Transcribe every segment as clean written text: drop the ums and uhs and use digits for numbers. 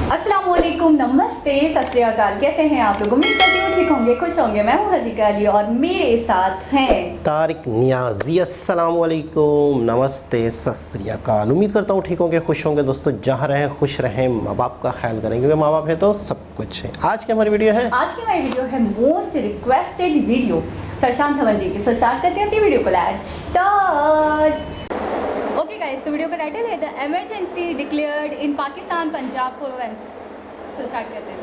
अस्सलामुअलैकुम, नमस्ते, सत श्री अकाल। कैसे हैं आप लोग? उम्मीद करती हूँ ठीक होंगे, खुश होंगे। मैं हूँ हजीका अली और मेरे साथ हैं तारिक नियाजी। अस्सलामुअलैकुम, नमस्ते, सत श्री अकाल। उम्मीद करता हूँ ठीक होंगे, खुश होंगे। दोस्तों जहाँ रहें खुश रहें, माँ बाप का ख्याल करें क्योंकि माँ बाप है तो सब कुछ है। आज की हमारी वीडियो है most requested video Prashant Dhawan ji की। स्टार्ट करते हैं अपनी वीडियो को। Let's start. ओके गाइस, तो वीडियो का टाइटल है the emergency declared in Pakistan Punjab province. So start करते हैं।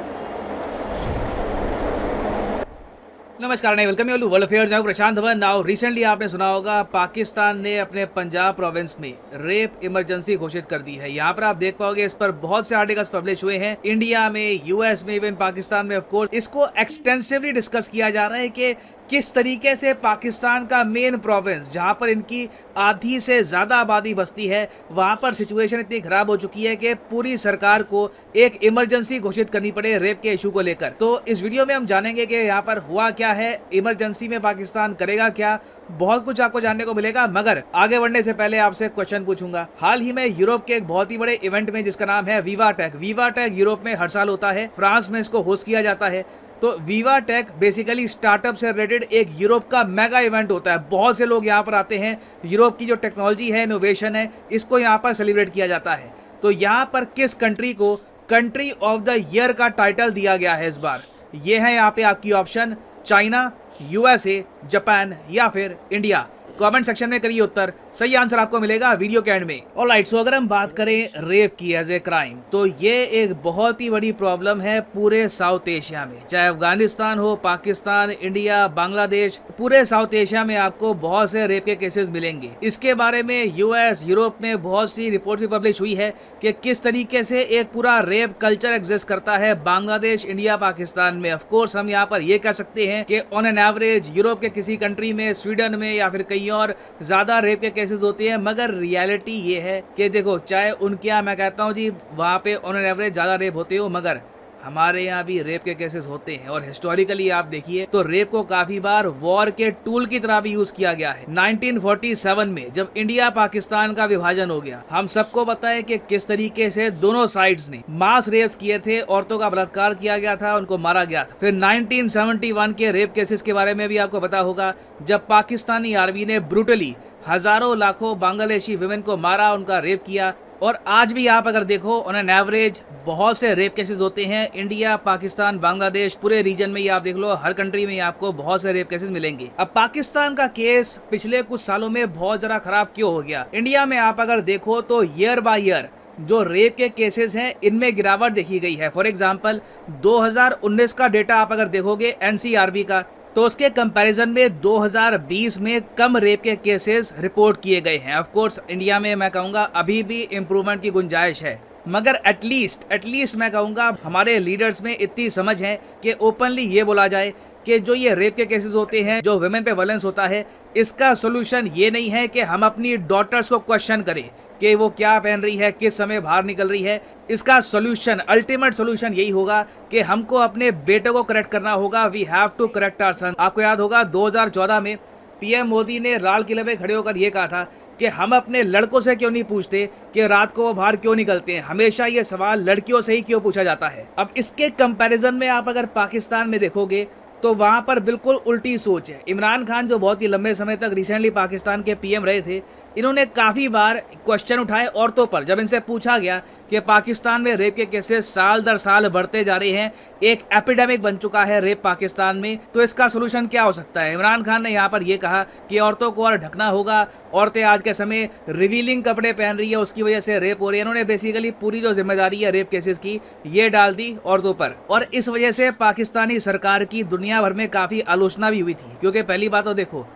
नमस्कार, welcome you to world affairs. मैं प्रशांत धवन। नाउ रिसेंटली आपने सुना होगा पाकिस्तान ने अपने पंजाब प्रोविंस में रेप इमरजेंसी घोषित कर दी है। यहाँ पर आप देख पाओगे, इस पर बहुत से आर्टिकल्स पब्लिश हुए हैं इंडिया में, यूएस में, इवन पाकिस्तान में। ऑफ कोर्स इसको एक्सटेंसिवली डिस्कस किया जा रहा है कि किस तरीके से पाकिस्तान का मेन प्रोविंस, जहां पर इनकी आधी से ज़्यादा आबादी बसती है, वहां पर सिचुएशन इतनी ख़राब हो चुकी है कि पूरी सरकार को एक इमरजेंसी घोषित करनी पड़े रेप के इशू को लेकर। तो इस वीडियो में हम जानेंगे कि यहाँ पर हुआ क्या है, इमरजेंसी में पाकिस्तान करेगा क्या, बहुत कुछ आपको जानने को मिलेगा। मगर आगे बढ़ने से पहले आपसे क्वेश्चन पूछूंगा। हाल ही में यूरोप के एक बहुत ही बड़े इवेंट में, जिसका नाम है वीवा टेक यूरोप में हर साल होता है, फ्रांस में इसको होस्ट किया जाता है। तो वीवा टेक बेसिकली स्टार्टअप से रिलेटेड एक यूरोप का मेगा इवेंट होता है। बहुत से लोग यहाँ पर आते हैं। यूरोप की जो टेक्नोलॉजी है, इनोवेशन है, इसको यहाँ पर सेलिब्रेट किया जाता है। तो यहाँ पर किस कंट्री को कंट्री ऑफ द ईयर का टाइटल दिया गया है इस बार? ये है यहाँ पे आपकी ऑप्शन: चाइना, यूएसए, जापान या फिर इंडिया। कमेंट सेक्शन में करिए उत्तर, सही आंसर आपको मिलेगा वीडियो के एंड में। ऑलराइट, सो अगर हम बात करें रेप की एज ए क्राइम, तो ये एक बहुत ही बड़ी प्रॉब्लम है पूरे साउथ एशिया में। चाहे अफगानिस्तान हो, पाकिस्तान, इंडिया, बांग्लादेश, पूरे साउथ एशिया में आपको बहुत से रेप के केसेस मिलेंगे। इसके बारे में यूएस, यूरोप में बहुत सी रिपोर्ट भी पब्लिश हुई है कि किस तरीके से एक पूरा रेप कल्चर एग्जिस्ट करता है बांग्लादेश, इंडिया, पाकिस्तान में। ऑफकोर्स हम यहाँ पर ये कह सकते हैं कि ऑन एन एवरेज यूरोप के किसी कंट्री में, स्वीडन में या फिर कहीं और ज्यादा रेप के केसेस होते हैं। मगर रियलिटी ये है कि देखो, चाहे उनके यहाँ मैं कहता हूँ जी वहाँ पे ऑन एन एवरेज ज्यादा रेप होते हो, मगर हमारे यहाँ भी रेप के केसेस होते हैं। और हिस्टोरिकली आप देखिए तो रेप को काफी बार वॉर के टूल की तरह भी यूज किया गया है। 1947 में जब इंडिया पाकिस्तान का विभाजन हो गया, हम सबको पता है कि किस तरीके से दोनों साइड्स ने मास रेप्स किए थे, औरतों का बलात्कार किया गया था, उनको मारा गया था। फिर 1971 के रेप केसेस के बारे में भी आपको पता होगा, जब पाकिस्तानी आर्मी ने ब्रूटली हजारों लाखों बांग्लादेशी विमेन को मारा, उनका रेप किया। और आज भी आप अगर देखो ऑन एन एवरेज बहुत से रेप केसेस होते हैं। इंडिया, पाकिस्तान, बांग्लादेश, पूरे रीजन में ही आप देख लो, हर कंट्री में आपको बहुत से रेप केसेस मिलेंगे। अब पाकिस्तान का केस पिछले कुछ सालों में बहुत जरा खराब क्यों हो गया? इंडिया में आप अगर देखो तो ईयर बाय ईयर जो रेप के केसेस हैं, इनमें गिरावट देखी गई है। फॉर एग्जाम्पल 2019 का डेटा आप अगर देखोगे एनसीआरबी का, तो उसके कंपैरिजन में 2020 में कम रेप के केसेस रिपोर्ट किए गए हैं। ऑफ कोर्स इंडिया में मैं कहूँगा अभी भी इम्प्रूवमेंट की गुंजाइश है, मगर एटलीस्ट मैं कहूँगा हमारे लीडर्स में इतनी समझ है कि ओपनली ये बोला जाए कि जो ये रेप के केसेस होते हैं, जो वुमेन पे वायलेंस होता है, इसका सोल्यूशन ये नहीं है कि हम अपनी डॉटर्स को क्वेश्चन करें कि वो क्या पहन रही है, किस समय बाहर निकल रही है। इसका सोल्यूशन, अल्टीमेट सोल्यूशन यही होगा कि हमको अपने बेटे को करेक्ट करना होगा। We have to correct our son. आपको याद होगा 2014 में पीएम मोदी ने लाल किले पे खड़े होकर ये कहा था कि हम अपने लड़कों से क्यों नहीं पूछते कि रात को वो बाहर क्यों निकलते हैं। हमेशा ये सवाल लड़कियों से ही क्यों पूछा जाता है। अब इसके कंपैरिजन में आप अगर पाकिस्तान में देखोगे तो वहाँ पर बिल्कुल उल्टी सोच है। इमरान खान जो बहुत ही लंबे समय तक रिसेंटली पाकिस्तान के पीएम रहे थे, इन्होंने काफ़ी बार क्वेश्चन उठाए औरतों पर। जब इनसे पूछा गया कि पाकिस्तान में रेप के केसेस साल दर साल बढ़ते जा रहे हैं, एक एपिडेमिक बन चुका है रेप पाकिस्तान में, तो इसका सोल्यूशन क्या हो सकता है? इमरान खान ने यहाँ पर यह कहा कि औरतों को और ढकना होगा। औरतें आज के समय रिवीलिंग कपड़े पहन रही है, उसकी वजह से रेप हो रही है। इन्होंने बेसिकली पूरी जो जिम्मेदारी है रेप केसेस की, ये डाल दी औरतों पर। और इस वजह से पाकिस्तानी सरकार की दुनिया भर में काफ़ी आलोचना भी हुई थी, क्योंकि पहली बात तो देखो,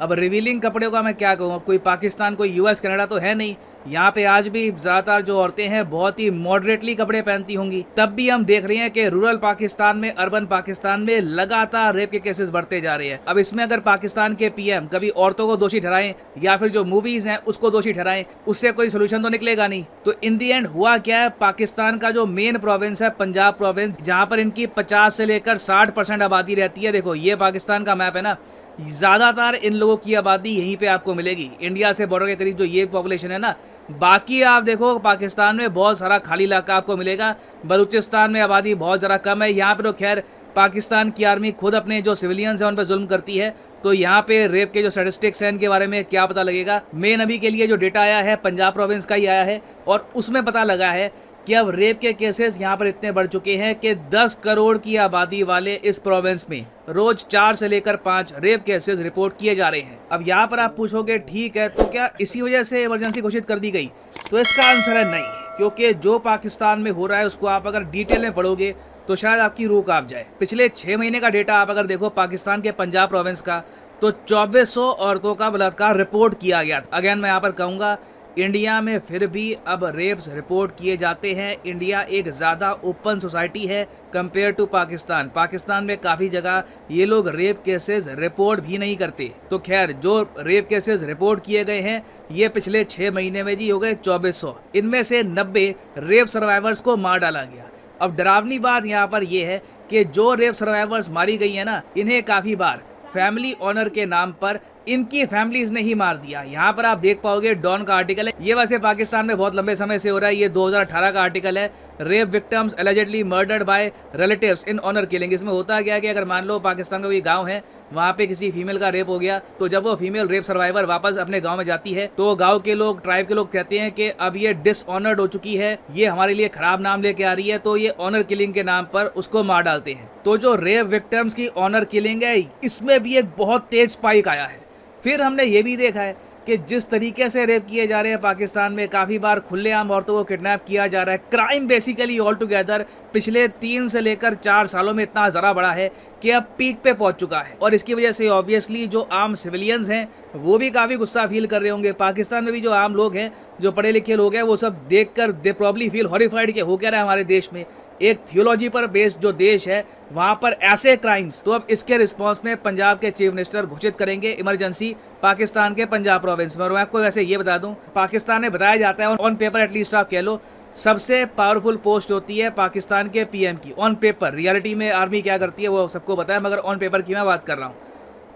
अब रिवीलिंग कपड़ों का मैं क्या कहूँ, कोई पाकिस्तान, कोई यूएस, कनाडा तो है नहीं। यहाँ पे आज भी ज़्यादातर जो औरतें हैं बहुत ही मॉडरेटली कपड़े पहनती होंगी। तब भी हम देख रहे हैं कि रूरल पाकिस्तान में, अर्बन पाकिस्तान में लगातार रेप के केसेस बढ़ते जा रहे हैं। अब इसमें अगर पाकिस्तान के पीएम कभी औरतों को दोषी ठहराएं या फिर जो मूवीज हैं उसको दोषी ठहराएं, उससे कोई सोल्यूशन तो निकलेगा नहीं। तो इन दी एंड हुआ क्या है, पाकिस्तान का जो मेन प्रोविंस है पंजाब प्रोविंस, जहाँ पर इनकी 50 से लेकर 60% आबादी रहती है। देखो ये पाकिस्तान का मैप है ना, ज़्यादातर इन लोगों की आबादी यहीं पे आपको मिलेगी, इंडिया से बॉर्डर के करीब जो ये पॉपुलेशन है ना। बाकी आप देखो पाकिस्तान में बहुत सारा खाली इलाका आपको मिलेगा। बलूचिस्तान में आबादी बहुत ज़रा कम है। यहाँ पे तो खैर पाकिस्तान की आर्मी खुद अपने जो सिविलियंस हैं उन पर जुल्म करती है, तो यहाँ पे रेप के जो स्टैटिस्टिक्स हैं इनके बारे में क्या पता लगेगा। मेन अभी के लिए जो डेटा आया है पंजाब प्रोविंस का ही आया है, और उसमें पता लगा है कि अब रेप के केसेस यहाँ पर इतने बढ़ चुके हैं कि 10 करोड़ की आबादी वाले इस प्रोविंस में रोज 4 से लेकर 5 रेप केसेस रिपोर्ट किए जा रहे हैं। अब यहाँ पर आप पूछोगे ठीक है तो क्या इसी वजह से इमरजेंसी घोषित कर दी गई, तो इसका आंसर है नहीं, क्योंकि जो पाकिस्तान में हो रहा है उसको आप अगर डिटेल में पढ़ोगे तो शायद आपकी रूह कांप जाए। पिछले 6 महीने का डेटा आप अगर देखो पाकिस्तान के पंजाब प्रोविंस का, तो 2400 औरतों का बलात्कार रिपोर्ट किया गया। अगेन मैं यहाँ पर कहूँगा इंडिया में फिर भी अब रेप्स रिपोर्ट किए जाते हैं। इंडिया एक ज़्यादा ओपन सोसाइटी है कंपेयर टू पाकिस्तान। पाकिस्तान में काफ़ी जगह ये लोग रेप केसेस रिपोर्ट भी नहीं करते। तो खैर जो रेप केसेस रिपोर्ट किए गए हैं ये पिछले 6 महीने में जी हो गए 2400। इनमें से 90 रेप सर्वाइवर्स को मार डाला गया। अब डरावनी बात यहाँ पर यह है कि जो रेप सर्वाइवर्स मारी गई है ना, इन्हें काफ़ी बार फैमिली ऑनर के नाम पर इनकी फैमिलीज ने ही मार दिया। यहाँ पर आप देख पाओगे डॉन का आर्टिकल है, ये वैसे पाकिस्तान में बहुत लंबे समय से हो रहा है, ये 2018 का आर्टिकल है। Rape victims allegedly murdered by relatives in honour killing. इसमें होता क्या है कि अगर मान लो पाकिस्तान का कोई गांव है, वहाँ पे किसी फीमेल का रेप हो गया, तो जब वो फीमेल रेप सर्वाइवर वापस अपने गांव में जाती है तो गांव के लोग, ट्राइब के लोग कहते हैं कि अब ये डिसऑनर्ड हो चुकी है, ये हमारे लिए खराब नाम लेके आ रही है, तो ये ऑनर किलिंग के नाम पर उसको मार डालते हैं। तो जो रेप विक्टिम्स की ऑनर किलिंग है इसमें भी एक बहुत तेज स्पाइक आया है। फिर हमने ये भी देखा है कि जिस तरीके से रेप किए जा रहे हैं पाकिस्तान में, काफ़ी बार खुलेआम औरतों को किडनैप किया जा रहा है। क्राइम बेसिकली ऑल टुगेदर पिछले 3 से लेकर 4 सालों में इतना ज़रा बढ़ा है कि अब पीक पे पहुंच चुका है, और इसकी वजह से ऑब्वियसली जो आम सिविलियंस हैं वो भी काफ़ी गुस्सा फील कर रहे होंगे। पाकिस्तान में भी जो आम लोग हैं, जो पढ़े लिखे लोग हैं, वो सब देखकर दे प्रॉब्ली फील हॉरिफाइड के हो क्या रहा है हमारे देश में। एक थियोलॉजी पर बेस्ड जो देश है वहाँ पर ऐसे क्राइम्स। तो अब इसके रिस्पॉन्स में पंजाब के चीफ मिनिस्टर घोषित करेंगे इमरजेंसी पाकिस्तान के पंजाब प्रोविंस में। और मैं आपको वैसे ये बता दूं, पाकिस्तान में बताया जाता है ऑन पेपर एटलीस्ट आप कह लो सबसे पावरफुल पोस्ट होती है पाकिस्तान के पीएम की ऑन पेपर। रियलिटी में आर्मी क्या करती है वो सबको पता है, मगर ऑन पेपर की मैं बात कर रहा हूँ।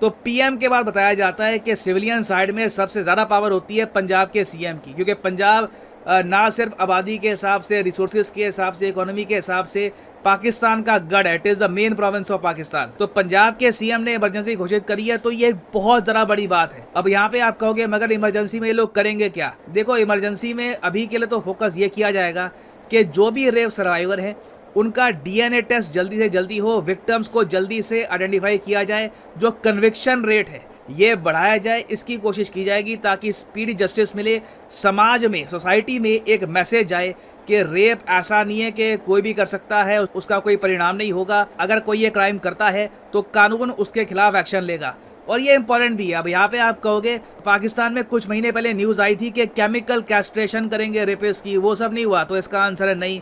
तो पीएम के बाद बताया जाता है कि सिविलियन साइड में सबसे ज़्यादा पावर होती है पंजाब के सीएम की, क्योंकि पंजाब ना सिर्फ आबादी के हिसाब से, रिसोर्सेज के हिसाब से, इकोनॉमी के हिसाब से पाकिस्तान का गढ़ है। It is the main province of Pakistan. तो पंजाब के सीएम ने इमरजेंसी घोषित करी है, तो ये बहुत ज़रा बड़ी बात है। अब यहाँ पे आप कहोगे मगर इमरजेंसी में ये लोग करेंगे क्या? देखो इमरजेंसी में अभी के लिए तो फोकस ये किया जाएगा कि जो भी रेप सर्वाइवर हैं उनका डीएनए टेस्ट जल्दी से जल्दी हो, विक्टिम्स को जल्दी से आइडेंटिफाई किया जाए, जो कन्विक्शन रेट है ये बढ़ाया जाए, इसकी कोशिश की जाएगी ताकि स्पीडी जस्टिस मिले। समाज में, सोसाइटी में एक मैसेज आए कि रेप ऐसा नहीं है कि कोई भी कर सकता है, उसका कोई परिणाम नहीं होगा। अगर कोई ये क्राइम करता है तो कानून उसके खिलाफ एक्शन लेगा। और ये इंपॉर्टेंट भी है। अब यहाँ पे आप कहोगे पाकिस्तान में कुछ महीने पहले न्यूज़ आई थी कि केमिकल कैस्ट्रेशन करेंगे रेपिस्ट की, वो सब नहीं हुआ। तो इसका आंसर है नहीं।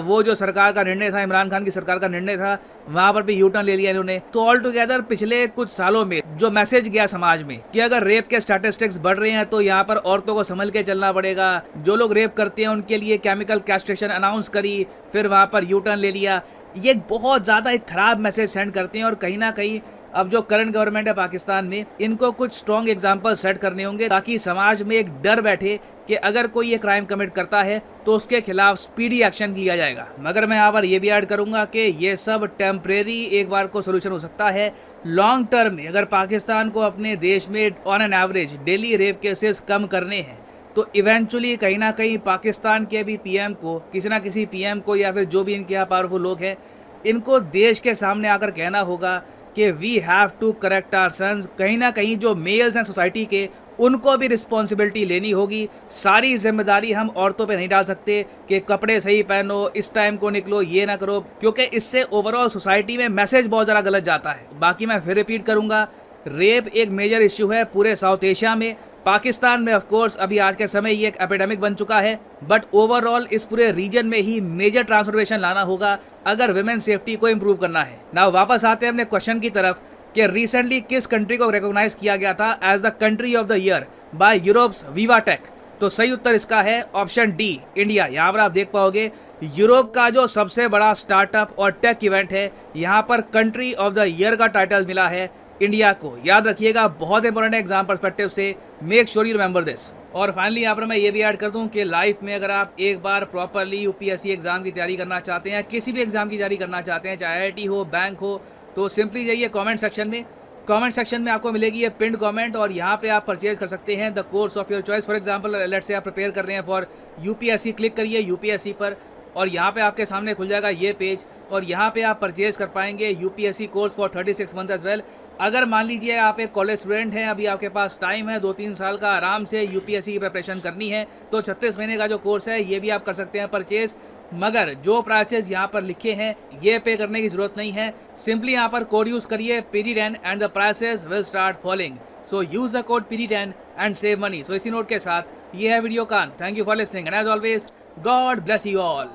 वो जो सरकार का निर्णय था, इमरान खान की सरकार का निर्णय था, वहाँ पर भी यू टर्न ले लिया इन्होंने। तो ऑल टुगेदर पिछले कुछ सालों में जो मैसेज गया समाज में कि अगर रेप के स्टैटिस्टिक्स बढ़ रहे हैं तो यहाँ पर औरतों को संभल के चलना पड़ेगा, जो लोग रेप करते हैं उनके लिए केमिकल कैस्ट्रेशन अनाउंस करी, फिर वहाँ पर यू टर्न ले लिया। ये बहुत ज़्यादा एक ख़राब मैसेज सेंड करते हैं। और कहीं ना कहीं अब जो करंट गवर्नमेंट है पाकिस्तान में, इनको कुछ स्ट्रॉन्ग एग्जाम्पल सेट करने होंगे ताकि समाज में एक डर बैठे कि अगर कोई ये क्राइम कमिट करता है तो उसके खिलाफ स्पीडी एक्शन लिया जाएगा। मगर मैं यहाँ पर ये भी ऐड करूँगा कि ये सब टेम्परेरी एक बार को सोल्यूशन हो सकता है। लॉन्ग टर्म में अगर पाकिस्तान को अपने देश में on an average daily rape cases कम करने हैं तो इवेंचुअली कहीं ना कहीं पाकिस्तान के भी पीएम को, किसी ना किसी पीएम को, या फिर जो भी इनके यहाँ पावरफुल लोग हैं, इनको देश के सामने आकर कहना होगा कि we have to correct our sons. कहीं ना कहीं जो मेल्स हैं सोसाइटी के, उनको भी रिस्पॉन्सिबिलिटी लेनी होगी। सारी जिम्मेदारी हम औरतों पे नहीं डाल सकते कि कपड़े सही पहनो, इस टाइम को निकलो, ये ना करो, क्योंकि इससे ओवरऑल सोसाइटी में मैसेज बहुत ज़्यादा गलत जाता है। बाकी मैं फिर रिपीट करूँगा, रेप एक मेजर इश्यू है पूरे साउथ एशिया में। पाकिस्तान में ऑफ कोर्स अभी आज के समय ये एक एपिडेमिक बन चुका है, बट ओवरऑल इस पूरे रीजन में ही मेजर ट्रांसफॉर्मेशन लाना होगा अगर वुमेन सेफ्टी को इम्प्रूव करना है। नाउ वापस आते हैं अपने क्वेश्चन की तरफ कि रिसेंटली किस कंट्री को रिकॉग्नाइज किया गया था as the country of the year by Europe's viva tech. तो सही उत्तर इसका है ऑप्शन डी, इंडिया। यहाँ पर आप देख पाओगे यूरोप का जो सबसे बड़ा स्टार्टअप और टेक इवेंट है, यहाँ पर कंट्री ऑफ द ईयर का टाइटल मिला है इंडिया को। याद रखिएगा, बहुत इंपॉर्टेंट है एग्जाम पर्सपेक्टिव से, make sure you remember this. और फाइनली यहाँ पर मैं ये भी ऐड कर दूं कि लाइफ में अगर आप एक बार प्रॉपरली यूपीएससी एग्जाम की तैयारी करना चाहते हैं, किसी भी एग्जाम की तैयारी करना चाहते हैं, चाहे आईआईटी हो, बैंक हो, तो सिंपली जाइए कमेंट सेक्शन में। कमेंट सेक्शन में आपको मिलेगी ये पिंड कमेंट और यहाँ पे आप परचेज कर सकते हैं the course of your choice. For example let से आप प्रिपेयर कर रहे हैं फॉर यूपीएससी, क्लिक करिए यूपीएससी पर और यहाँ पे आपके सामने खुल जाएगा ये पेज और यहाँ पे आप परचेज कर पाएंगे UPSC course for 36 month as well. अगर मान लीजिए आप एक कॉलेज स्टूडेंट हैं, अभी आपके पास टाइम है 2-3 साल का, आराम से यूपीएससी की प्रिपरेशन करनी है, तो 36 महीने का जो कोर्स है ये भी आप कर सकते हैं परचेज। मगर जो प्राइसेस यहाँ पर लिखे हैं ये पे करने की जरूरत नहीं है, सिंपली यहाँ पर कोड यूज करिए PD10 and the prices will start following. So use the code PD10 and save money. So इसी नोट के साथ ये है वीडियो का। Thank you for listening and as always God bless you all.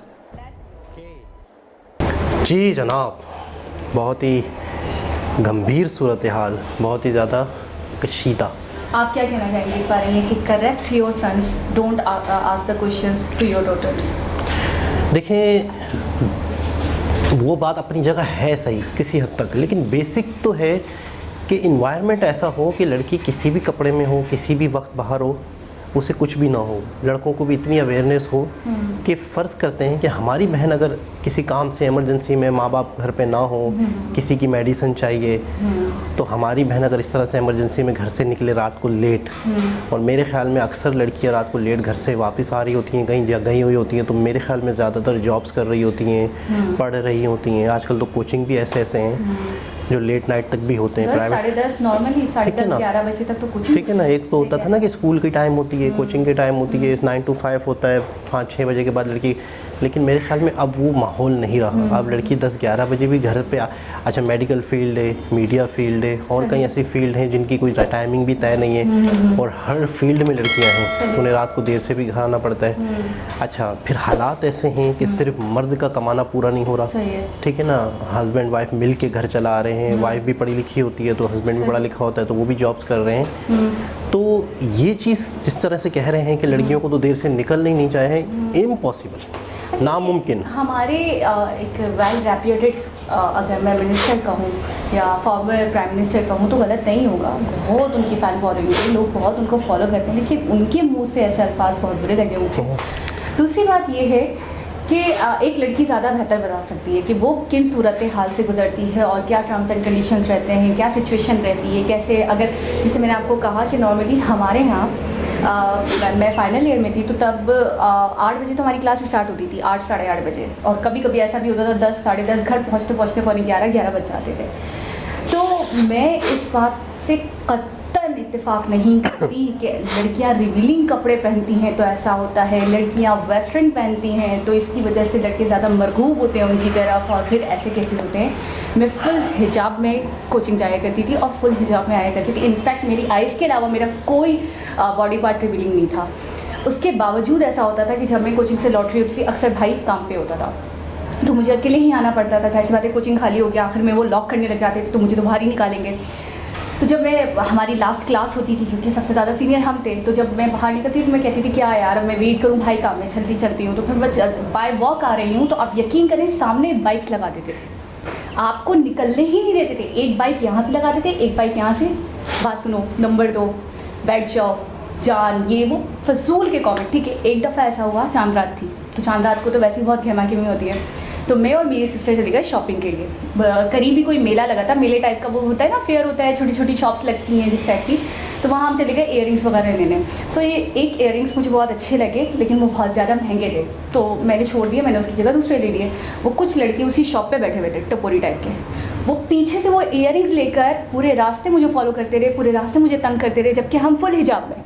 जी जनाब, बहुत ही गंभीर सूरत हाल, बहुत ही ज़्यादा कशीदा। आप क्या कहना चाहेंगे इस बारे में कि correct your sons, don't ask the questions to your daughters? देखें, वो बात अपनी जगह है सही किसी हद तक, लेकिन बेसिक तो है कि इन्वायरमेंट ऐसा हो कि लड़की किसी भी कपड़े में हो, किसी भी वक्त बाहर हो, उसे कुछ भी ना हो। लड़कों को भी इतनी अवेयरनेस हो कि फ़र्ज़ करते हैं कि हमारी बहन अगर किसी काम से इमरजेंसी में, माँ बाप घर पे ना हो, किसी की मेडिसिन चाहिए, तो हमारी बहन अगर इस तरह से इमरजेंसी में घर से निकले रात को लेट, और मेरे ख्याल में अक्सर लड़कियाँ रात को लेट घर से वापस आ रही होती हैं, कहीं गई हुई होती हैं, तो मेरे ख्याल में ज़्यादातर जॉब्स कर रही होती हैं, पढ़ रही होती हैं। आजकल तो कोचिंग भी ऐसे ऐसे हैं जो लेट नाइट तक भी होते हैं, प्राइवेट 10:30 नॉर्मली 10:30-11 बजे तक तो कुछ ठीक है ना। एक तो होता था ना कि स्कूल की टाइम होती है, कोचिंग की टाइम होती है, 9 to 5 होता है, 5-6 बजे के बाद लड़की, लेकिन मेरे ख्याल में अब वो माहौल नहीं रहा। अब लड़की 10-11 बजे भी घर पे अच्छा मेडिकल फील्ड है, मीडिया फील्ड है और कई ऐसी फील्ड हैं जिनकी कोई टाइमिंग भी तय नहीं है और हर फील्ड में लड़कियां हैं, तो उन्हें रात को देर से भी घर आना पड़ता है। अच्छा, फिर हालात ऐसे हैं कि सिर्फ मर्द का कमाना पूरा नहीं हो रहा, ठीक है ना, हस्बैंड वाइफ मिल के घर चला रहे हैं, वाइफ भी पढ़ी लिखी होती है तो हस्बैंड भी पढ़ा लिखा होता है तो वो भी जॉब्स कर रहे हैं। तो ये चीज़ जिस तरह से कह रहे हैं कि लड़कियों को तो देर से निकलना ही नहीं चाहिए, इम्पॉसिबल, नामुमकिन। हमारे एक वेल रेप्यूटेड, अगर मैं मिनिस्टर कहूँ या फॉर्मर प्राइम मिनिस्टर कहूँ तो गलत नहीं होगा, बहुत उनकी फ़ैन फॉलोइंग है, लोग बहुत उनको फॉलो करते हैं, लेकिन उनके मुंह से ऐसे अल्फाज बहुत बुरे लगे मुझे। दूसरी बात ये है कि एक लड़की ज़्यादा बेहतर बता सकती है कि वो किन सूरत हाल से गुजरती है और क्या टर्म्स एंड कंडीशंस रहते हैं, क्या सिचुएशन रहती है, कैसे, अगर जैसे मैंने आपको कहा कि नॉर्मली हमारे यहाँ मैं फाइनल ईयर में थी तो तब 8 बजे तो हमारी क्लास स्टार्ट होती थी, 8 साढ़े 8 बजे, और कभी कभी ऐसा भी होता था 10 साढ़े 10 घर पहुँचते पहुँचते 11 बज जाते थे। तो मैं इस बात से कतई इत्तेफाक नहीं करती कि लड़कियां रिवीलिंग कपड़े पहनती हैं तो ऐसा होता है, लड़कियां वेस्टर्न पहनती हैं तो इसकी वजह से लड़के ज़्यादा मरगूब होते हैं उनकी तरफ, और फिर ऐसे केसेस होते हैं। मैं फुल हिजाब में कोचिंग जाया करती थी और फुल हिजाब में आया करती थी। इनफैक्ट मेरी आइज़ के अलावा मेरा कोई बॉडी पार्ट रिवीलिंग नहीं था। उसके बावजूद ऐसा होता था कि जब मैं कोचिंग से लौट रही होती थी, अक्सर भाई काम पे होता था तो मुझे अकेले ही आना पड़ता था। जाहिर सी बात है, कोचिंग खाली हो गया, आखिर में वो लॉक करने लग जाते थे तो मुझे तो बाहर ही निकालेंगे। तो जब मैं, हमारी लास्ट क्लास होती थी क्योंकि सबसे ज़्यादा सीनियर हम थे, तो जब मैं बाहर निकलती थी तो मैं कहती थी क्या यार अब मैं वेट करूँ, भाई काम में चलती हूँ। तो फिर मैं बाय वॉक आ रही हूँ तो आप यकीन करें सामने बाइक्स लगा देते थे, आपको निकलने ही नहीं देते थे। एक बाइक यहाँ से लगा देते, एक बाइक यहाँ से, बात सुनो, नंबर 2, बैठ जाओ, जान, ये वो फजूल के कॉमेंट। ठीक है, एक दफ़ा ऐसा हुआ, चांद रात थी, तो चांद रात को तो वैसे ही बहुत गहमा गहमी होती है, तो मैं और मेरी सिस्टर चली गए शॉपिंग के लिए। करीब ही कोई मेला लगा था, मेले टाइप का वो होता है ना, फेयर होता है, छोटी छोटी शॉप्स लगती हैं जिस टाइप की, तो वहाँ हम चले गए इयररिंग्स वगैरह लेने। तो ये एक इयररिंग्स मुझे बहुत अच्छे लगे लेकिन वो बहुत ज़्यादा महंगे थे तो मैंने छोड़ दिए, मैंने उसकी जगह दूसरे ले लिए। वो कुछ लड़के उसी शॉप पे बैठे हुए थे टपोरी टाइप के, वो पीछे से वो इयररिंग्स लेकर पूरे रास्ते मुझे फॉलो करते रहे, पूरे रास्ते मुझे तंग करते रहे, जबकि हम फुल हिजाब में।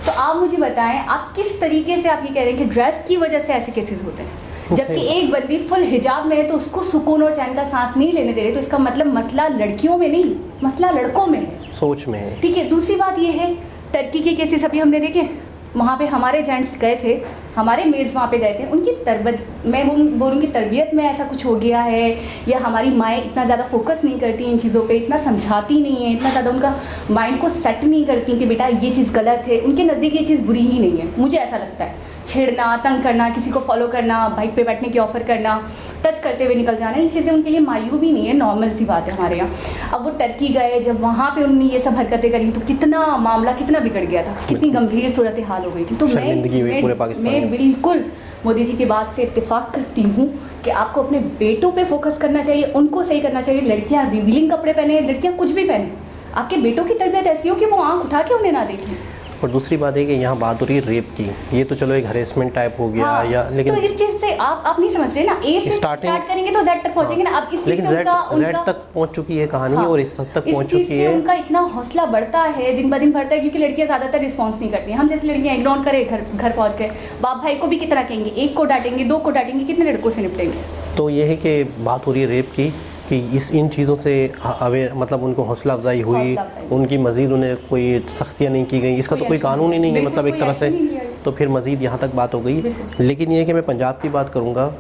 तो आप मुझे बताएं, आप किस तरीके से आप ये कह रहे हैं कि ड्रेस की वजह से ऐसे केसेस होते हैं, जबकि एक बंदी फुल हिजाब में है तो उसको सुकून और चैन का सांस नहीं लेने दे रहे, तो इसका मतलब मसला लड़कियों में नहीं, मसला लड़कों में है, सोच में है। ठीक है, दूसरी बात ये है, टर्की के केसेस अभी हमने देखे, वहाँ पे हमारे जेंट्स गए थे, हमारे मेड्स वहाँ पे गए थे, उनकी तरबियत, मैं बोलूँगी तरबियत में ऐसा कुछ हो गया है, या हमारी माएँ इतना ज़्यादा फोकस नहीं करती इन चीज़ों पे, इतना समझाती नहीं है, इतना ज़्यादा उनका माइंड को सेट नहीं करती कि बेटा ये चीज़ गलत है, उनके नज़दीक ये चीज़ बुरी ही नहीं है, मुझे ऐसा लगता है। छेड़ना, तंग करना, किसी को फॉलो करना, बाइक पे बैठने की ऑफ़र करना, टच करते हुए निकल जाना, ये चीज़ें उनके लिए मायूब ही नहीं है, नॉर्मल सी बात है हमारे यहाँ। अब वो टर्की गए, जब वहाँ पे उन्होंने ये सब हरकतें करी तो कितना मामला कितना बिगड़ गया था, कितनी गंभीर सूरत हाल हो गई थी। तो शर्मिंदगी हुई पूरे पाकिस्तान में। मैं बिल्कुल मोदी जी की बात से इत्तेफाक करती हूँ कि आपको अपने बेटों पे फोकस करना चाहिए, उनको सही करना चाहिए। लड़कियाँ रिवीलिंग कपड़े पहने, लड़कियाँ कुछ भी पहने, आपके बेटों की तरबियत ऐसी हो कि वो आँख उठा के उन्हें ना देखें। और दूसरी बात है कि यहाँ बात हो रही है रेप की, ये तो चलो एक हरेसमेंट टाइप हो गया। हाँ, या लेकिन तो इस चीज़ से आप नहीं समझ रहे ना, ए से स्टार्ट करेंगे तो जेड तक पहुँचेंगे ना। अब इस चीज़ लेकिन से जेड तक पहुँच चुकी है कहानी। हाँ, और इस हद तक पहुँच चुकी है, उनका इतना हौसला बढ़ता है, दिन ब दिन बढ़ता है, क्योंकि लड़कियां ज़्यादातर रिस्पॉन्स नहीं करती हैं। हम जैसे लड़कियां इग्नोर करें, घर पहुंच गए, बाप भाई को भी कितना कहेंगे, एक को डांटेंगे, दो को डांटेंगे, कितने लड़कों से निपटेंगे। तो ये है कि बात हो रही है रेप की, कि इन चीज़ों से अवेयर, मतलब उनको हौसला अफजाई हुई, उनकी मज़ीद उन्हें कोई सख्तियाँ नहीं की गई, इसका तो कोई कानून ही नहीं है, मतलब एक तरह से। तो फिर मज़ीद यहाँ तक बात हो गई। लेकिन ये है कि मैं पंजाब की बात करूँगा,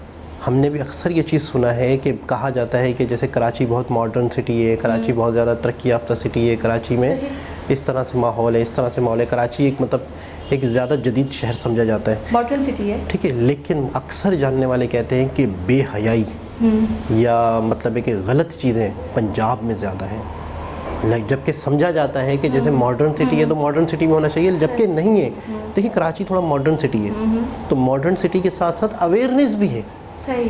हमने भी अक्सर ये चीज़ सुना है कि कहा जाता है कि जैसे कराची बहुत मॉडर्न सिटी है, कराची बहुत ज़्यादा तरक्की याफ्ता सिटी है, कराची में इस तरह से माहौल है, इस तरह से माहौल है, कराची एक मतलब एक ज़्यादा जदीद शहर समझा जाता है, मॉडर्न सिटी है, ठीक है। लेकिन अक्सर जानने वाले कहते हैं कि बेहयाई या मतलब है कि गलत चीज़ें पंजाब में ज़्यादा हैं। जबकि समझा जाता है कि जैसे मॉडर्न सिटी है तो मॉडर्न सिटी में होना चाहिए, जबकि नहीं है। देखिए कराची थोड़ा मॉडर्न सिटी है, तो मॉडर्न सिटी के साथ साथ अवेयरनेस भी है,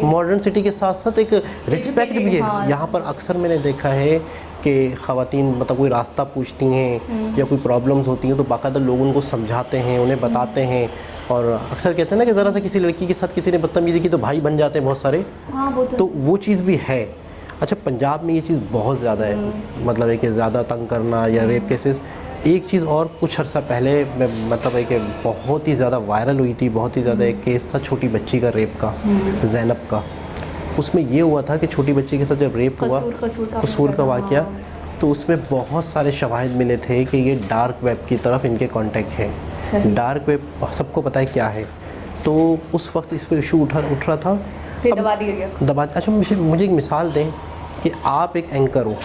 मॉडर्न सिटी के साथ साथ एक रिस्पेक्ट भी है। यहाँ पर अक्सर मैंने देखा है कि ख़वातीन मतलब कोई रास्ता पूछती हैं या कोई प्रॉब्लम्स होती हैं तो बाकायदा लोग उनको समझाते हैं, उन्हें बताते हैं। और अक्सर कहते हैं ना कि ज़रा सा किसी लड़की के साथ किसी ने बदतमीज़ी की तो भाई बन जाते हैं बहुत सारे। हाँ, तो वो चीज़ भी है। अच्छा, पंजाब में ये चीज़ बहुत ज़्यादा है, मतलब है कि ज़्यादा तंग करना या रेप केसेस। एक चीज़ और कुछ अर्सा पहले मतलब है कि बहुत ही ज़्यादा वायरल हुई थी, बहुत ही ज़्यादा एक केस था छोटी बच्ची का रेप का, ज़ैनब का। उसमें ये हुआ था कि छोटी बच्ची के साथ जब रेप हुआ, कसूर का वाक़या, तो उसमें बहुत सारे शवाहिद मिले थे कि ये डार्क वेब की तरफ इनके कॉन्टेक्ट है। डार्क वेब सबको पता है क्या है, तो उस वक्त इस पर इशू उठ रहा था, दबा दिया गया। अच्छा, मुझे एक मिसाल दें कि आप एक एंकर हो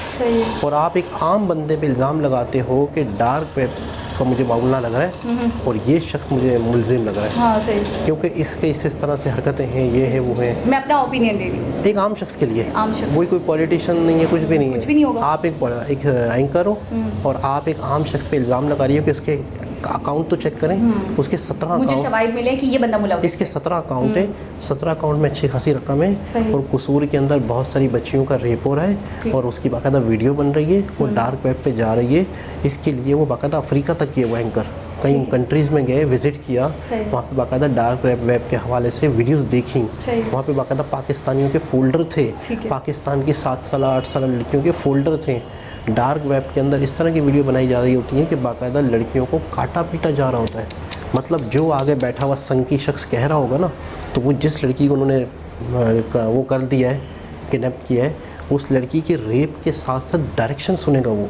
और आप एक आम बंदे पे इल्ज़ाम लगाते हो कि डार्क वेब का मुझे मामला लग रहा है और ये शख्स मुझे मुलजिम लग रहा है। हाँ, सही। क्योंकि इसके इस तरह से हरकतें हैं, ये है वो है। मैं अपना ओपिनियन दे रही हूँ एक आम शख्स के लिए, आम शख्स, वही कोई पॉलिटिशियन नहीं है, कुछ भी नहीं है, कुछ भी नहीं होगा। आप एक एंकर हो और आप एक आम शख्स पे इल्ज़ाम लगा रही हो कि इसके अकाउंट तो चेक करें, उसके 17 मुझे अकाउंट, शवाहिद मिले कि ये बंदा मुलविस, इसके 17 अकाउंट है, 17 अकाउंट में अच्छी खासी रकम है और कसूर के अंदर बहुत सारी बच्चियों का रेप हो रहा है और उसकी बाकायदा वीडियो बन रही है, वो डार्क वेब पे जा रही है। इसके लिए वो बाकायदा अफ्रीका तक गए, वो एंकर कई कंट्रीज़ में गए, विज़िट किया, वहाँ पे बाकायदा डार्क वेब के हवाले से वीडियोस देखी, वहाँ पे बाकायदा पाकिस्तानियों के फ़ोल्डर थे, पाकिस्तान की 7 साल 8 साल लड़कियों के फ़ोल्डर थे। डार्क वेब के अंदर इस तरह की वीडियो बनाई जा रही होती है कि बाकायदा लड़कियों को काटा पीटा जा रहा होता है। मतलब जो आगे बैठा हुआ संकी शख्स कह रहा होगा ना, तो वो जिस लड़की को उन्होंने वो कर दिया है, किडनैप किया है, उस लड़की के रेप के साथ साथ डायरेक्शन सुनेगा वो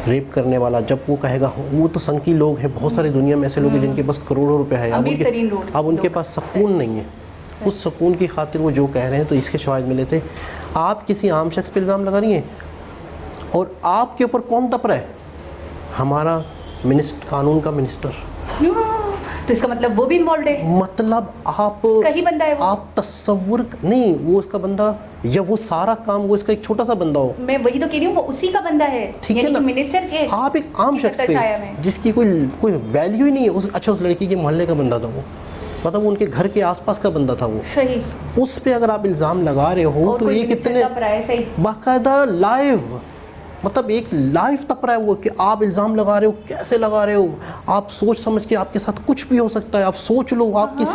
रेप करने वाला। जब वो कहेगा, वो तो संकी लोग हैं, बहुत सारी दुनिया में ऐसे लोग हैं जिनके पास करोड़ों रुपए है, अब उनके पास सुकून नहीं है। उस सुकून की खातिर वो जो कह रहे हैं, तो इसके शवाहिद मिले थे। आप किसी आम शख्स पर इल्ज़ाम लगा रही हैं और आपके ऊपर कौन तप रहा है? हमारा कानून का मिनिस्टर। तो इसका मतलब वो भी इन्वॉल्व है, मतलब आप ही बंदा है वो। आप तस्वुर नहीं, वो उसका बंदा या वो सारा काम वो इसका एक छोटा सा बंदा हो। मैं वही तो कह रही हूँ, वो उसी का बंदा है, ठीक है ना, मिनिस्टर के। आप एक आम शख्स पे जिसकी कोई वैल्यू ही नहीं है, अच्छा उस लड़की के मोहल्ले का बंदा था वो, मतलब उनके घर के आसपास का बंदा था वो, सही। उस पे अगर आप इल्ज़ाम लगा रहे हो तो ये कितने बाकायदा लाइव, मतलब एक लाइव तप रहा है वो कि आप इल्ज़ाम लगा रहे हो, कैसे लगा रहे हो, आप सोच समझ के, आपके साथ कुछ भी हो सकता है, आप सोच लो। आप किस,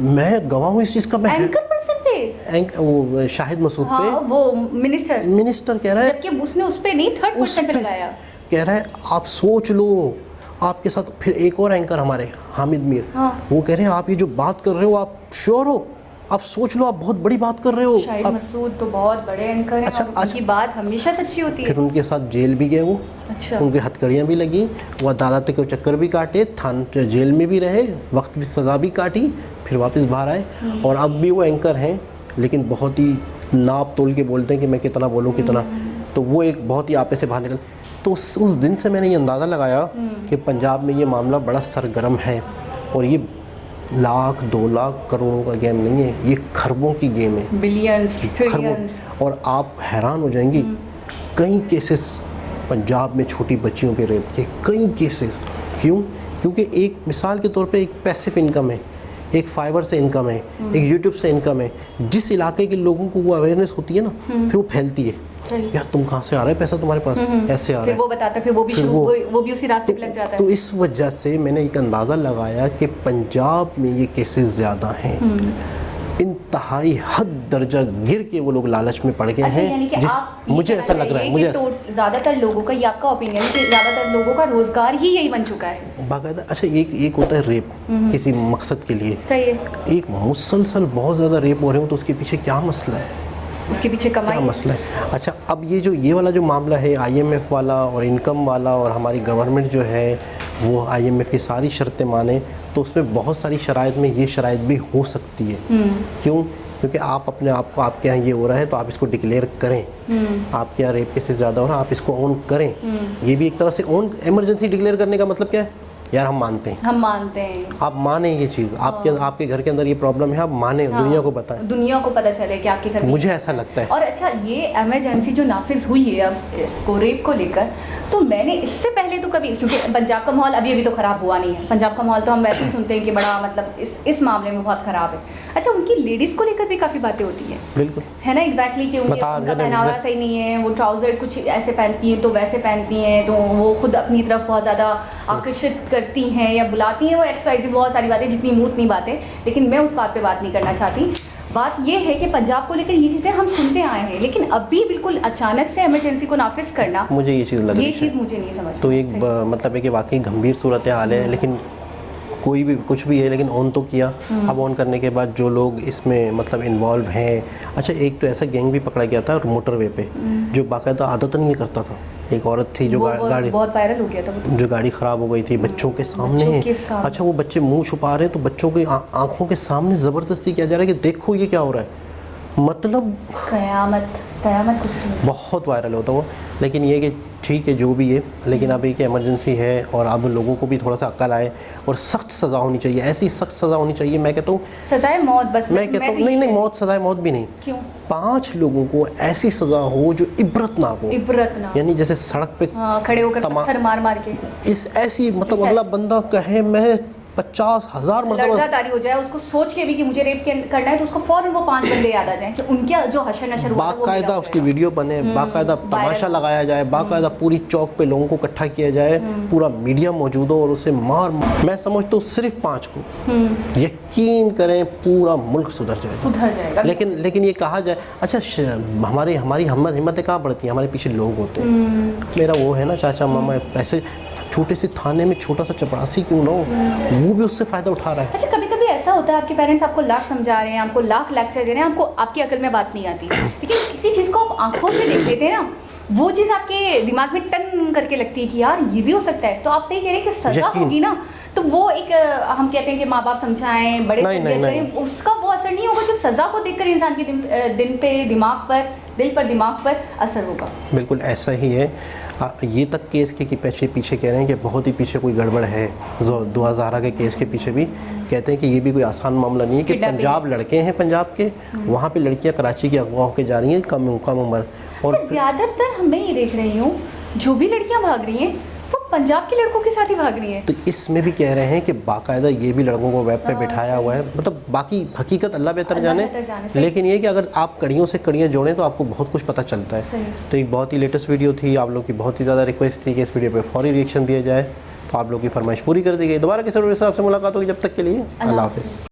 मैं गवाह हूँ इस चीज़ का। मैं एंकर पर्सन पे, वो शाहिद मसूद पे, वो मिनिस्टर कह रहा है, जबकि उसने उस पे नहीं, थर्ड पर्सन पे लगाया, कह रहा है आप सोच लो। आपके साथ फिर एक और एंकर हमारे हामिद मीर, वो कह रहे हैं आप ये जो बात कर रहे हो, आप श्योर हो, आप सोच लो, आप बहुत बड़ी बात कर रहे हो। शाहिद मसूद तो बहुत बड़े एंकर हैं, अच्छा, उनकी बात हमेशा सच्ची होती है। फिर उनके साथ जेल भी गए वो, अच्छा, उनकी हथकड़ियाँ भी लगी, वो अदालत के चक्कर भी काटे, थाने जेल में भी रहे, वक्त भी सज़ा भी काटी, फिर वापस बाहर आए और अब भी वो एंकर हैं, लेकिन बहुत ही नाप तोल के बोलते हैं कि मैं कितना बोलूँ कितना। तो वो एक बहुत ही आपे से बाहर निकल। तो उस दिन से मैंने ये अंदाज़ा लगाया कि पंजाब में ये मामला बड़ा सरगर्म है और ये लाख 2 लाख करोड़ों का गेम नहीं है, ये खरबों की गेम है, बिलियंस, खरबों। ट्रिलियंस। और आप हैरान हो जाएंगी, कई केसेस पंजाब में छोटी बच्चियों के रेप के, कई केसेस। क्यों? क्योंकि एक मिसाल के तौर पे एक पैसिव इनकम है, एक फाइवर से इनकम है, एक यूट्यूब से इनकम है। जिस इलाके के लोगों को वो अवेयरनेस होती है ना, फिर वो फैलती है, यार तुम कहाँ से आ रहा है पैसा तुम्हारे पास, ऐसे आ रहा फिर है, वो बताता है, फिर वो भी वो भी उसी रास्ते पे लग जाता है। तो इस वजह से मैंने एक अंदाज़ा लगाया कि पंजाब में ये केसेस ज़्यादा हैं। इंतहाई हद दर्जा गिर के वो लोग लालच में पड़ गए अच्छा, यानी कि हैं। आप ये मुझे कहना ऐसा लग रहा है, चाहिए मुझे कि ज़्यादातर लोगों का, ये आपका ओपिनियन है कि ज़्यादातर लोगों का रोजगार ही यही बन चुका है बाकायदा। अच्छा, एक होता है रेप किसी मकसद के लिए, सही है, एक मुसलसल बहुत ज़्यादा रेप हो रहे हो तो उसके पीछे क्या मसला है, उसके पीछे क्या कमाई। मसला है। अच्छा, अब ये वाला जो मामला है IMF वाला और इनकम वाला, और हमारी गवर्नमेंट जो है वो IMF की सारी शर्तें माने, तो उसमें बहुत सारी शराइत में ये शराइत भी हो सकती है। क्यों? क्योंकि आप अपने आप को, आपके यहाँ ये हो रहा है तो आप इसको डिक्लेयर करें, आपके यहाँ रेप केसेस ज़्यादा हो रहा है, आप इसको ऑन करें। ये भी एक तरह से ऑन इमरजेंसी डिक्लेयर करने का मतलब क्या है, यार हम मानते हैं, हम मानते हैं, आप माने ये चीज़, आपके घर के अंदर ये प्रॉब्लम है, आप माने, दुनिया को बताएं, दुनिया को पता चले कि आपके घर में। मुझे ऐसा लगता है। और अच्छा, ये इमरजेंसी जो नाफिज हुई है अब इसको रेप को लेकर, तो मैंने इससे पहले तो कभी, क्योंकि पंजाब का माहौल अभी तो ख़राब हुआ नहीं है, पंजाब का माहौल तो हम वैसे ही सुनते हैं कि बड़ा मतलब इस मामले में बहुत ख़राब है। अच्छा, उनकी लेडीज़ को लेकर भी काफ़ी बातें होती हैं, बिल्कुल, है ना, एग्जैक्टली कि उनका पहनावा सही नहीं है, वो ट्राउज़र कुछ ऐसे पहनती हैं तो वैसे पहनती हैं, तो वो खुद अपनी तरफ बहुत ज़्यादा आकर्षित करती हैं या बुलाती हैं, वो एक्सरसाइज, बहुत सारी बातें, जितनी मुँह उतनी बातें, लेकिन मैं उस बात पे बात नहीं करना चाहती। बात ये है कि पंजाब को लेकर ये चीज़ें हम सुनते आए हैं, लेकिन अभी बिल्कुल अचानक से इमरजेंसी को नाफिज करना, मुझे ये चीज़ लग रही है, ये चीज़ मुझे नहीं समझ तो एक मतलब है कि वाकई गंभीर सूरत हाल है। लेकिन कोई भी कुछ भी है, लेकिन ऑन तो किया। अब ऑन करने के बाद जो लोग इसमें मतलब इन्वॉल्व हैं, अच्छा एक तो ऐसा गैंग भी पकड़ा गया था मोटरवे पे, जो बाकायदा आदतन ये करता था। एक औरत थी जो गाड़ी, बहुत वायरल हो गया था वो, जो गाड़ी ख़राब हो गई थी बच्चों के सामने। अच्छा, वो बच्चे मुंह छुपा रहे तो बच्चों की आंखों के सामने ज़बरदस्ती किया जा रहा है कि देखो ये क्या हो रहा है, मतलब कयामत कुछ नहीं। बहुत वायरल होता वो। लेकिन ये कि ठीक है जो भी है, लेकिन अभी की इमरजेंसी है और अब लोगों को भी थोड़ा सा अक्ल आए और सख्त सज़ा होनी चाहिए, ऐसी सख्त सज़ा होनी चाहिए। मैं कहता हूँ सजाए मौत, बस मैं कहता हूँ नहीं मौत, सजाए मौत भी नहीं। क्यों? 5 लोगों को ऐसी सज़ा हो जो इबरतनाक हो, इबरतनाक, यानी जैसे सड़क पे खड़े होकर पत्थर मार के इस ऐसी, मतलब अगला बंदा कहे मैं 50,000 लड़ातारी हो जाए, उसको सोच के भी कि मुझे रेप करना है, तो उसको फौरन वो 5 बंदे याद आ जाएं कि उनके जो हशर नशर हुआ, बाकायदा उसकी वीडियो बने, बाकायदा तमाशा लगाया जाए, बाकायदा पूरी चौक पे लोगों को इकट्ठा किया जाए, पूरा मीडिया मौजूद हो और उसे मार। मैं समझता हूँ सिर्फ 5 को यकीन करें पूरा मुल्क सुधर जाएगा। लेकिन ये कहा जाए, अच्छा हमारी हिम्मतें कहाँ बढ़ती हैं, हमारे पीछे लोग होते हैं। मेरा वो है ना चाचा मामा, पैसे छोटे से थाने में छोटा सा चपरासी क्यों ना हो, वो भी उससे फ़ायदा उठा रहा है। अच्छा, कभी ऐसा होता है आपके पेरेंट्स आपको लाख समझा रहे हैं, आपको लाख लेक्चर दे रहे हैं, आपको आपकी अकल में बात नहीं आती, लेकिन किसी चीज़ को आप आंखों से देख लेते हैं ना, वो चीज़ आपके दिमाग में टन करके लगती है कि यार ये भी हो सकता है, तो आप सही कह रहे हैं कि सज़ा होगी ना, तो वो एक हम कहते हैं कि माँ बाप समझाएं, बड़े करें, उसका वो असर नहीं होगा जो सज़ा को देखकर इंसान के दिल पर दिमाग पर असर होगा। बिल्कुल ऐसा ही है। ये तक केस के पीछे कह रहे हैं कि बहुत ही पीछे कोई गड़बड़ है। 2000 के केस के पीछे भी कहते हैं कि ये भी कोई आसान मामला नहीं है कि पंजाब लड़के हैं, पंजाब के वहाँ पे लड़कियाँ कराची की अगवा होकर जा रही हैं कम उम्र। और ज़्यादातर मैं ये देख रही हूँ जो भी लड़कियाँ भाग रही हैं वो पंजाब के लड़कों के साथ ही भाग रही हैं। तो इसमें भी कह रहे हैं कि बाकायदा ये भी लड़कों को वेब पे बिठाया हुआ है, मतलब बाकी हकीकत अल्लाह बेहतर जाने, लेकिन ये कि अगर आप कड़ियों से कड़ियाँ जोड़ें तो आपको बहुत कुछ पता चलता है। तो एक बहुत ही लेटेस्ट वीडियो थी, आप लोग की बहुत ही ज़्यादा रिक्वेस्ट थी कि इस वीडियो पे फौरी रिएक्शन दिया जाए, तो आप लोग की फरमाइश पूरी कर दी गई। दोबारा किसी वीडियो से आपसे मुलाकात होगी, जब तक के लिए अल्लाह हाफ़िज़।